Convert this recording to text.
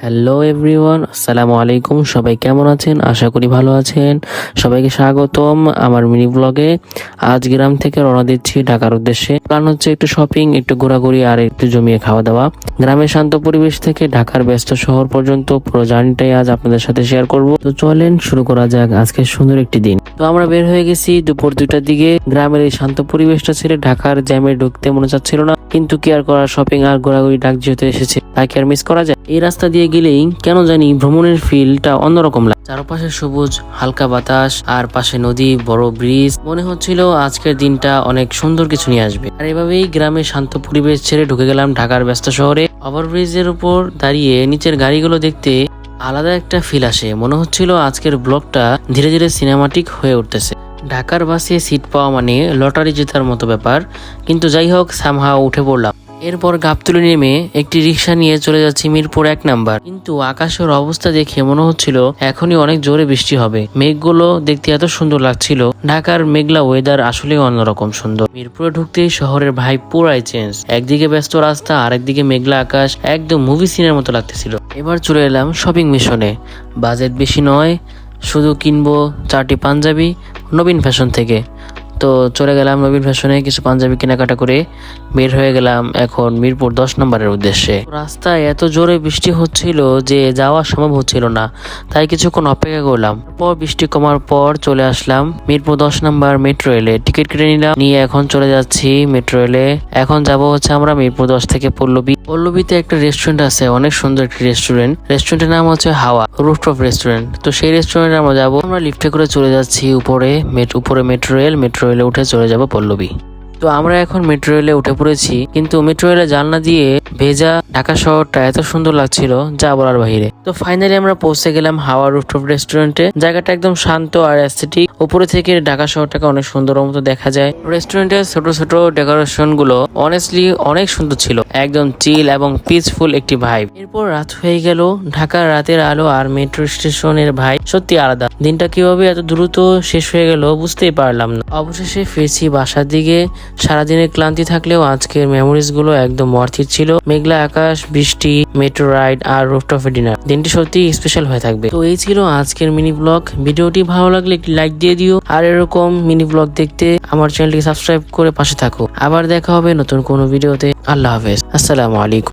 Hello everyone, আসসালামু আলাইকুম। সবাই কেমন আছেন? আশা করি ভালো আছেন। সবাইকে স্বাগতম আমার মিনি ব্লগে। আজ গ্রাম থেকে রওনা দিচ্ছি ঢাকার উদ্দেশ্যে। প্ল্যান হচ্ছে একটু শপিং, একটু ঘোরাঘুরি আর একটু জমিয়ে খাওয়া দাওয়া। গ্রামের শান্ত পরিবেশ থেকে ঢাকার ব্যস্ত শহর পর্যন্ত পুরো জার্নিটাই আজ আপনাদের সাথে শেয়ার করব। তো চলেন শুরু করা যাক আজকের সুন্দর একটি দিন। তো আমরা বের হয়ে গেছি দুপুর 2টার দিকে। গ্রামের এই শান্ত পরিবেশটা ছেড়ে ঢাকার জ্যামে ঢুকতে মনে চাচ্ছিল না, কিন্তু কি আর করার, শপিং আর ঘোরাঘুরি ডাক যেহেতু এসেছে, তাকে আর মিস করা যায়? এই রাস্তা দিয়ে গেলেই কেন জানি ভ্রমণের ফিলটা অন্যরকম লাগে। চারপাশে সবুজ, হালকা বাতাস আর পাশে নদী, বড় ব্রিজ। মনে হচ্ছিল আজকের দিনটা অনেক সুন্দর কিছু নিয়ে আসবে। আর এভাবেই গ্রামের শান্ত পরিবেশ ছেড়ে ঢুকে গেলাম ঢাকার ব্যস্ত শহরে। ওভারব্রিজের উপর দাঁড়িয়ে নিচের গাড়িগুলো দেখতে আলাদা একটা ফিল আসে। মনে হচ্ছিল আজকের ব্লগটা ধীরে ধীরে সিনেমাটিক হয়ে উঠতেছে। ঢাকার বাসে সিট পাওয়া মানে লটারি জেতার মতো ব্যাপার। কিন্তু যাই হোক, সামহাও উঠে পড়লাম। এরপর গাবতলী নেমে একটি রিক্সা নিয়ে চলে যাচ্ছি মিরপুর 1 নাম্বার। কিন্তু আকাশের অবস্থা দেখে মনে হচ্ছিল এখনই অনেক জোরে বৃষ্টি হবে। মেঘগুলো দেখতে এত সুন্দর লাগছিল। ঢাকার মেঘলা ওয়েদার আসলে অন্যরকম সুন্দর। মিরপুরে ঢুকতেই শহরের ভাইব পুরাই চেঞ্জ। একদিকে ব্যস্ত রাস্তা আর একদিকে মেঘলা আকাশ, একদম মুভি সিনের মতো লাগতেছিল। এবার চলে এলাম শপিং মিশনে। বাজেট বেশি নয়, শুধু কিনবো 4টি পাঞ্জাবি নবীন ফ্যাশন থেকে। তো চলে গেলাম নবীন ফ্যাশনে, কিছু পাঞ্জাবি কেনাকাটা করে বের হয়ে গেলাম এখন মিরপুর 10 নম্বরের উদ্দেশ্যে। রাস্তায় এত জোরে বৃষ্টি হচ্ছিল যে যাওয়া সম্ভব হচ্ছিল না, তাই কিছুক্ষণ অপেক্ষা করলাম। পর বৃষ্টি কমার পর চলে আসলাম মিরপুর 10 নম্বর মেট্রো রেলে। টিকিট কেটে নিলাম, নিয়ে এখন চলে যাচ্ছি মেট্রো রেলে। এখন যাব হচ্ছে আমরা মিরপুর 10 থেকে পল্লবীতে একটা রেস্টুরেন্ট আছে, অনেক সুন্দর একটি রেস্টুরেন্ট। রেস্টুরেন্টের নাম হচ্ছে হাওয়া রুফটপ রেস্টুরেন্ট। তো সেই রেস্টুরেন্টে আমরা যাবো। আমরা লিফটে করে চলে যাচ্ছি উপরে মেট্রো রেলে উঠে চলে যাব পল্লবী। তো আমরা এখন মেট্রো রেলে উঠে পড়েছি, কিন্তু মেট্রো রেলে জানলা দিয়ে ভেজা ঢাকা শহরটা এত সুন্দর লাগছিল যা বলার বাহিরে। তো ফাইনালি আমরা পৌঁছে গেলাম হাওয়া রুফটপ রেস্টুরেন্টে। জায়গাটা একদম শান্ত আর অ্যাস্থেটিক। উপরে থেকে ঢাকা শহরটাকে অনেক সুন্দর মতো দেখা যায়। রেস্টুরেন্টের ছোট ছোট ডেকোরেশন গুলো অনেস্টলি অনেক সুন্দর ছিল, একদম চিল এবং পিসফুল একটি ভাইব। এরপর রাত হয়ে গেল। ঢাকার রাতের আলো আর মেট্রো স্টেশনের ভাই সত্যি আলাদা। দিনটা কিভাবে এত দ্রুত শেষ হয়ে গেল বুঝতেই পারলাম না। অবশেষে ফিরছি বাসার দিকে। সারাদিনের ক্লান্তি থাকলেও আজকের মেমোরিজ গুলো একদম ওয়ার্থিট ছিল। মেঘলা আকাশ, বৃষ্টি, মেট্রো রাইড আর রুফটপ ডিনার। দিনটি সত্যি স্পেশাল হয়ে থাকবে। তো এই ছিল আজকের মিনি ব্লগ। ভিডিওটি ভালো লাগলে একটি লাইক দিয়ে দিও, আর এরকম মিনি ব্লগ দেখতে আমার চ্যানেলটিকে সাবস্ক্রাইব করে পাশে থাকো। আবার দেখা হবে নতুন কোনো ভিডিওতে। আল্লাহ হাফেজ, আসসালামু আলাইকুম।